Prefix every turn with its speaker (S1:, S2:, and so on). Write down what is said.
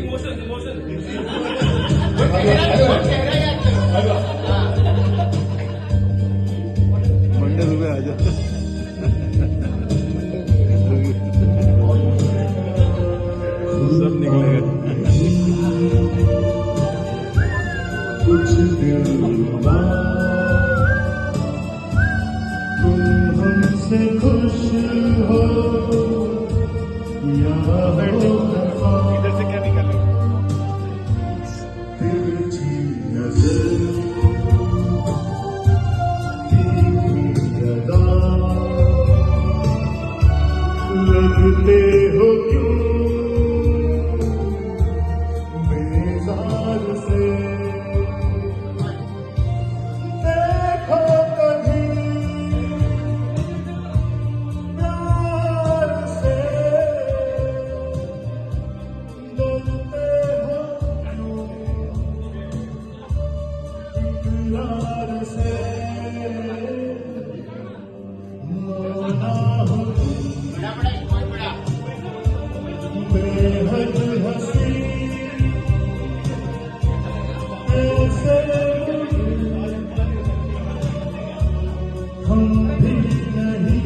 S1: emotion emotion
S2: मंडल हुए आ जाओ सब निकलेगा
S3: कुछ दिल बाद तुम हमसे खुश हो या
S2: इधर से क्या निकाले
S3: तिरछी नजर तीखी अदा लगते हो क्यों बेजार से देखो कभी प्यार से डरते हो क्यों इकरार से मौला हो बेहद हंसी ऐसे हम भी नहीं